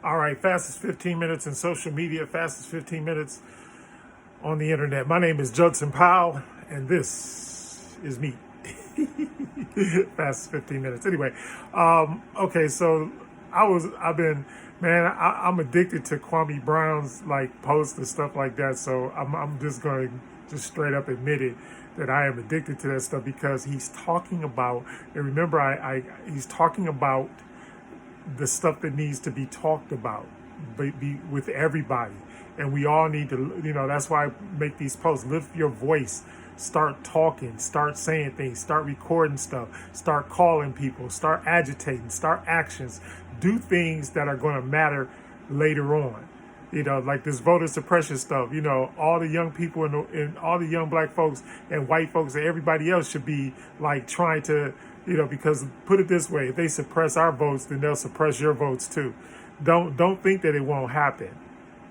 All right, fastest 15 minutes in social media, fastest 15 minutes on the internet. My name is Judson Powell, and this is me. Fastest 15 minutes. Anyway, okay, so I'm addicted to Kwame Brown's like posts and stuff like that. So I'm just going to just straight up admit it that I am addicted to that stuff because he's talking about, and remember, he's talking about the stuff that needs to be talked about be with everybody, and we all need to, that's why I make these posts. Lift your voice, start talking, start saying things, start recording stuff, start calling people, start agitating, start actions, do things that are going to matter later on. Like this voter suppression stuff, all the young people and all the young black folks and white folks and everybody else should be like trying to, because put it this way, if they suppress our votes, then they'll suppress your votes too. Don't think that it won't happen.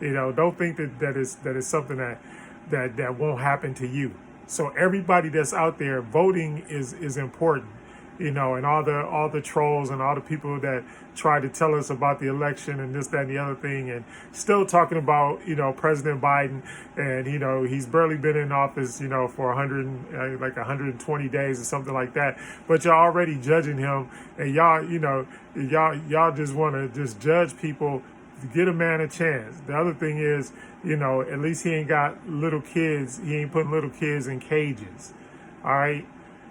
Don't think that is something that won't happen to you. So everybody that's out there, voting is important. And all the trolls and all the people that try to tell us about the election and this, that, and the other thing, and still talking about, President Biden, and, he's barely been in office, for 120 days or something like that. But you're already judging him, and y'all just want to just judge people. Get a man a chance. The other thing is, at least he ain't got little kids. He ain't putting little kids in cages. All right.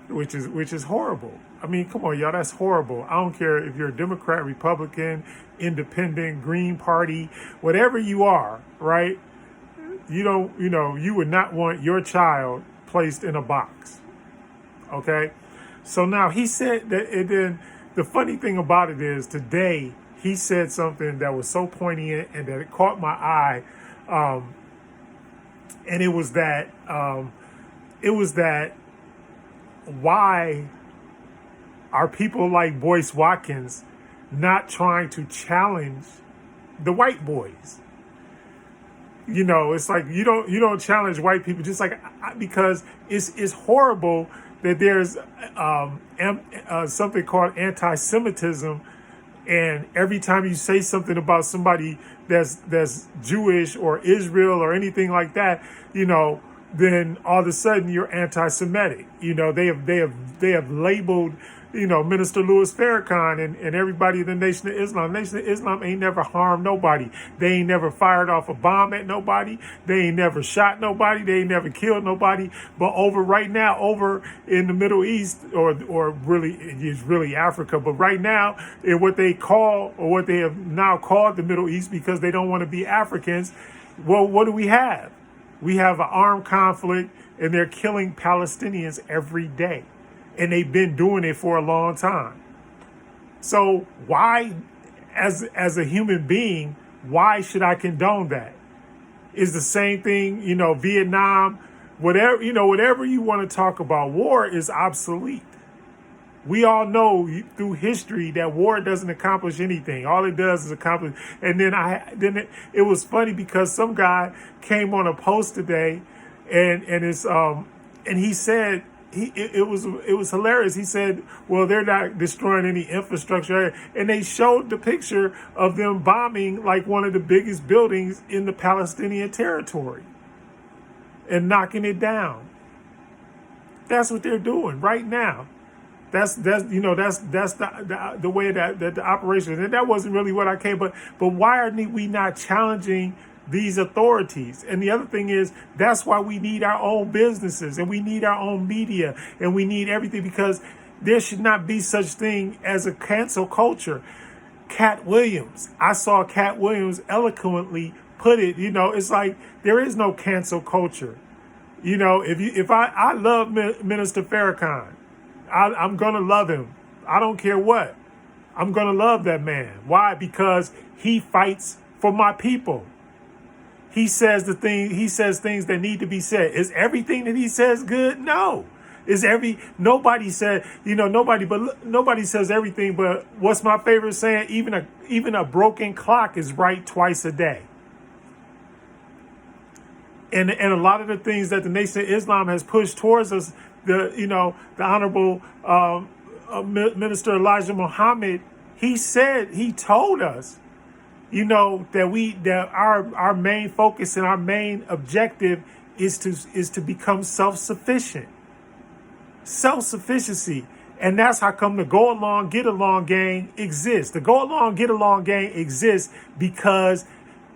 Which is horrible. I mean, come on, y'all, that's horrible. I don't care if you're a Democrat, Republican, Independent, Green Party, whatever you are, right? You would not want your child placed in a box. Okay? So now he said that, and then the funny thing about it is today he said something that was so poignant and that it caught my eye. And it was that why are people like Boyce Watkins not trying to challenge the white boys? It's like you don't challenge white people, just like because it's horrible that there's something called anti-Semitism, and every time you say something about somebody that's Jewish or Israel or anything like that, then all of a sudden you're anti-Semitic. They have labeled, Minister Louis Farrakhan and everybody in the Nation of Islam. Nation of Islam ain't never harmed nobody. They ain't never fired off a bomb at nobody. They ain't never shot nobody. They ain't never killed nobody. But right now, over in the Middle East, or really, it's really Africa, but right now, in what they have now called the Middle East, because they don't want to be Africans, well, what do we have? We have an armed conflict, and they're killing Palestinians every day. And they've been doing it for a long time. So why, as a human being, why should I condone that? It's the same thing, Vietnam, whatever you want to talk about. War is obsolete. We all know through history that war doesn't accomplish anything. All it does is accomplish. And then it was funny because some guy came on a post today, and he said it was hilarious. He said, "Well, they're not destroying any infrastructure," and they showed the picture of them bombing like one of the biggest buildings in the Palestinian territory and knocking it down. That's what they're doing right now. That's the way that the operation is. And that wasn't really what I came, but why are we not challenging these authorities? And the other thing is, that's why we need our own businesses, and we need our own media, and we need everything, because there should not be such thing as a cancel culture. Cat Williams, I saw Cat Williams eloquently put it. It's like there is no cancel culture. If I love Minister Farrakhan, I'm going to love him. I don't care what. I'm going to love that man. Why? Because he fights for my people. He says things that need to be said. Is everything that he says good? No. Nobody says everything, but what's my favorite saying? Even a broken clock is right twice a day. And a lot of the things that the Nation of Islam has pushed towards us, the Honorable Minister Elijah Muhammad, he told us, that our main focus and our main objective is to become self-sufficient. Self-sufficiency. And that's how come the go along, get along gang exists. The go along, get along gang exists because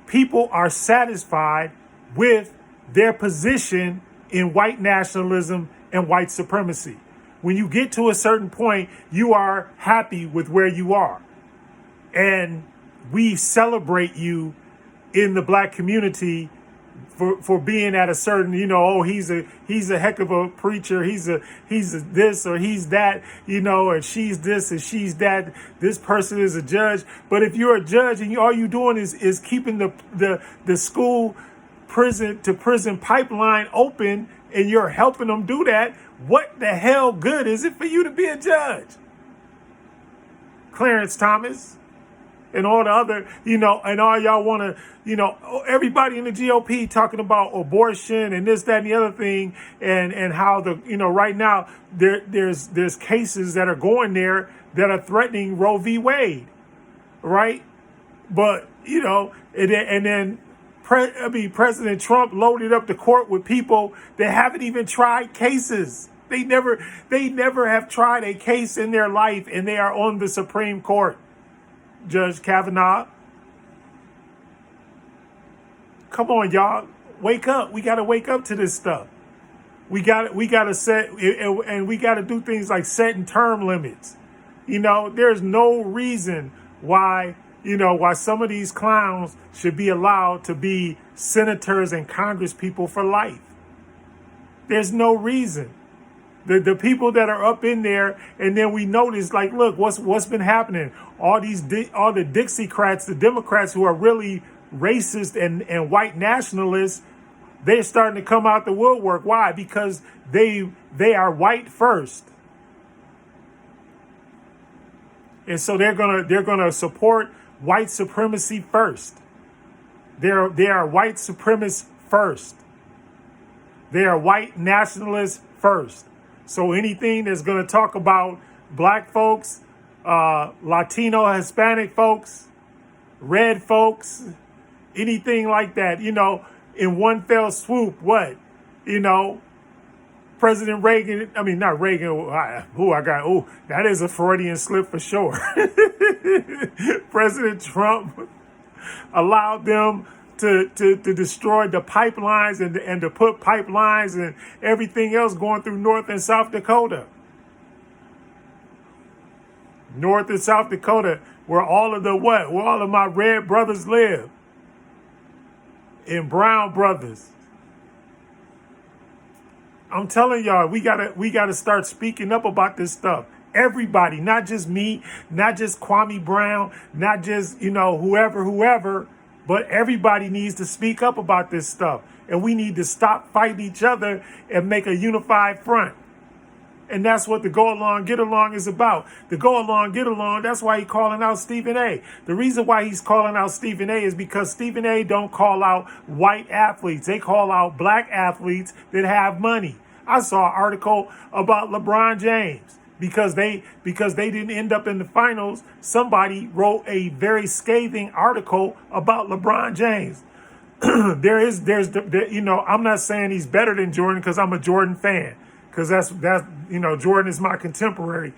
people are satisfied with their position in white nationalism and white supremacy. When you get to a certain point, you are happy with where you are. And we celebrate you in the black community for being at a certain, he's a heck of a preacher, he's a this or he's that, and she's this and she's that. This person is a judge. But if you're a judge and all you're doing is keeping the school prison to prison pipeline open and you're helping them do that, what the hell good is it for you to be a judge? Clarence Thomas and all the other, and all y'all want to, everybody in the GOP talking about abortion and this, that, and the other thing, and how right now there's cases that are going there that are threatening Roe v. Wade, right? But and then President Trump loaded up the court with people that haven't even tried cases. They never have tried a case in their life, and they are on the Supreme Court. Judge Kavanaugh. Come on, y'all. Wake up. We got to wake up to this stuff. We got to set, and we got to do things like setting term limits. There's no reason why some of these clowns should be allowed to be senators and congresspeople for life. There's no reason. The people that are up in there, and then we notice, like, look, what's been happening. All the Dixiecrats, the Democrats who are really racist and white nationalists, they're starting to come out the woodwork. Why? Because they are white first. And so they're gonna support white supremacy first. They are white supremacists first. They are white nationalists first. So anything that's going to talk about black folks, Latino, Hispanic folks, red folks, anything like that, in one fell swoop, President Reagan, not Reagan, that is a Freudian slip for sure. President Trump allowed them to destroy the pipelines and to put pipelines and everything else going through North and South Dakota. North and South Dakota, where all of my red brothers live. And brown brothers. I'm telling y'all, we gotta start speaking up about this stuff. Everybody, not just me, not just Kwame Brown, not just, whoever, but everybody needs to speak up about this stuff. And we need to stop fighting each other and make a unified front. And that's what the go along, get along is about. The go along, get along, that's why he's calling out Stephen A. The reason why he's calling out Stephen A is because Stephen A don't call out white athletes. They call out black athletes that have money. I saw an article about LeBron James. Because they didn't end up in the finals, somebody wrote a very scathing article about LeBron James. I'm not saying he's better than Jordan because I'm a Jordan fan. Because that's Jordan is my contemporary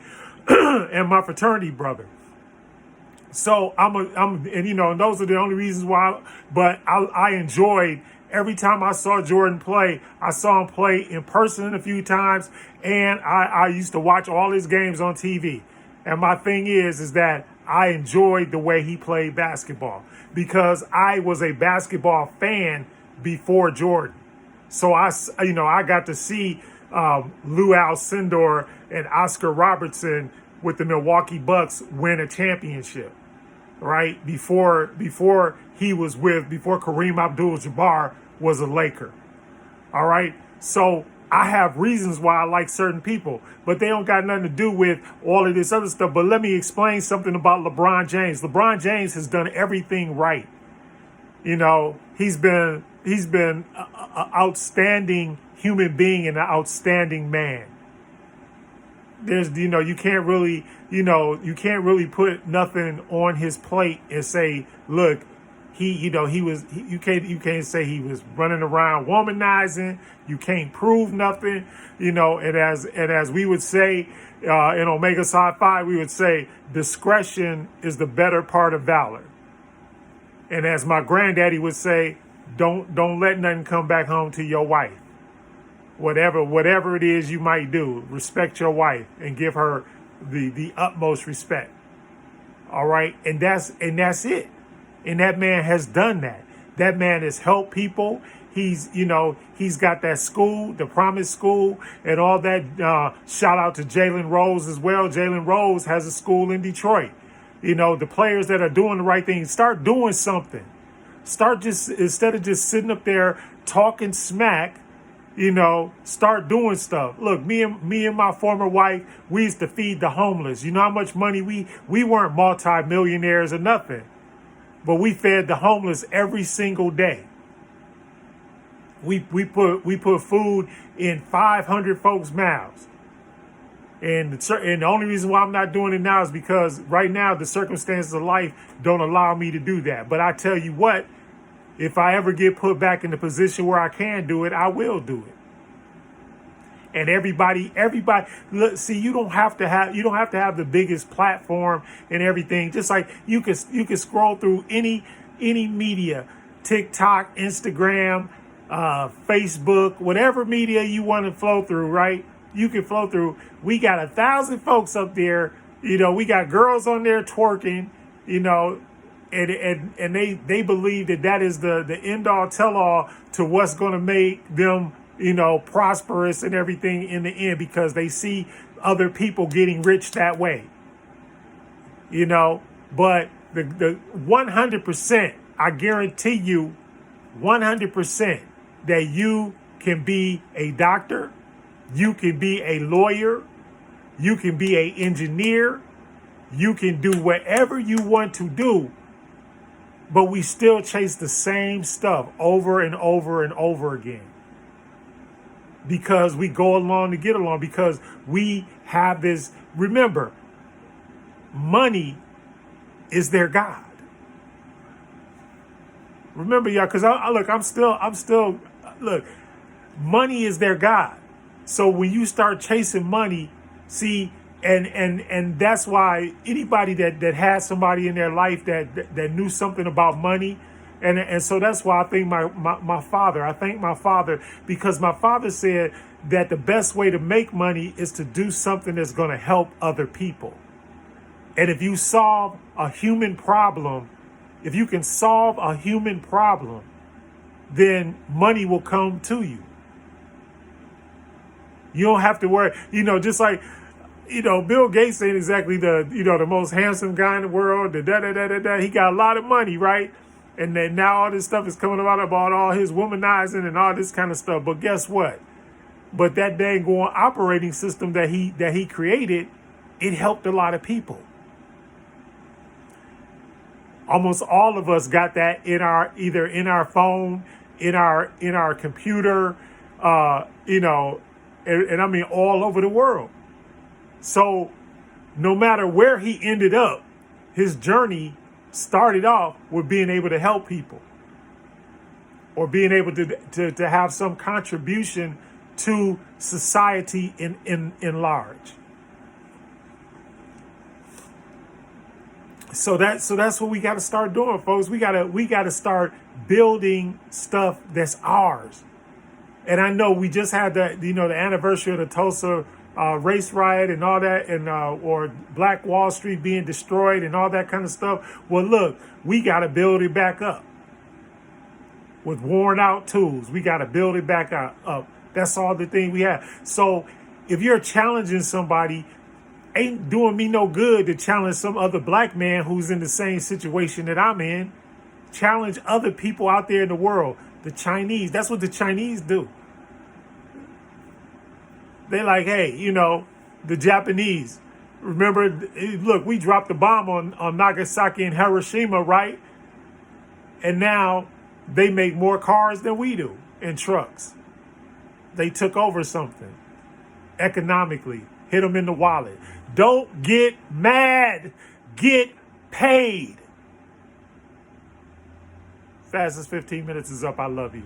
and my fraternity brother. So and those are the only reasons why. But I enjoyed every time I saw Jordan play. I saw him play in person a few times, and I used to watch all his games on TV. And my thing is that I enjoyed the way he played basketball because I was a basketball fan before Jordan. So I got to see Lou Alcindor and Oscar Robertson with the Milwaukee Bucks win a championship, right? Before Kareem Abdul-Jabbar was a Laker. All right. So I have reasons why I like certain people, but they don't got nothing to do with all of this other stuff. But let me explain something about LeBron James. LeBron James has done everything right. He's been an outstanding human being and an outstanding man. There's, you can't really put nothing on his plate and say, look, you can't say he was running around womanizing. You can't prove nothing, and as we would say in Omega Psi Phi, we would say discretion is the better part of valor. And as my granddaddy would say, don't let nothing come back home to your wife. Whatever it is you might do, respect your wife and give her the utmost respect. All right, and that's it. And that man has done that. That man has helped people. He's got that school, the Promise School, and all that. Shout out to Jalen Rose as well. Jalen Rose has a school in Detroit. The players that are doing the right thing, start doing something. Start instead of just sitting up there talking smack, start doing stuff. Look, me and my former wife, we used to feed the homeless. You know how much money we weren't multi-millionaires or nothing, but we fed the homeless every single day. We put food in 500 folks' mouths. And the only reason why I'm not doing it now is because right now the circumstances of life don't allow me to do that. But I tell you what, if I ever get put back in the position where I can do it, I will do it. And everybody, look, see, you don't have to have the biggest platform and everything. Just like you can scroll through any media, TikTok, Instagram, Facebook, whatever media you want to flow through, right? You can flow through. We got 1,000 folks up there. We got girls on there twerking, and they believe that is the end all tell all to what's going to make them, prosperous and everything in the end, because they see other people getting rich that way. But the 100%, I guarantee you 100% that you can be a doctor, you can be a lawyer, you can be an engineer, you can do whatever you want to do, but we still chase the same stuff over and over and over again. Because we go along to get along, because we have this, remember, money is their God. Remember, y'all, because I'm still, money is their God. So when you start chasing money, see, and that's why anybody that had somebody in their life that knew something about money, and so that's why I thank my father. I thank my father, because my father said that the best way to make money is to do something that's going to help other people. And if you solve a human problem, if you can solve a human problem, then money will come to you. You don't have to worry, just like, Bill Gates ain't exactly the most handsome guy in the world. He got a lot of money, right? And then now all this stuff is coming about all his womanizing and all this kind of stuff. But guess what? But that dang operating system that he created, it helped a lot of people. Almost all of us got that either in our phone, in our computer, and I mean all over the world. So no matter where he ended up, his journey started off with being able to help people, or being able to have some contribution to society in large. So that's what we got to start doing, folks. We gotta start building stuff that's ours. And I know we just had the anniversary of the Tulsa race riot and all that, and or Black Wall Street being destroyed and all that kind of stuff. Well, look, we got to build it back up with worn out tools. We got to build it back up. That's all the thing we have. So if you're challenging somebody, ain't doing me no good to challenge some other black man who's in the same situation that I'm in. Challenge other people out there in the world. The Chinese, that's what the Chinese do. They like, hey, the Japanese. Remember, look, we dropped the bomb on Nagasaki and Hiroshima, right? And now they make more cars than we do, and trucks. They took over something economically. Hit them in the wallet. Don't get mad. Get paid. Fastest 15 minutes is up. I love you.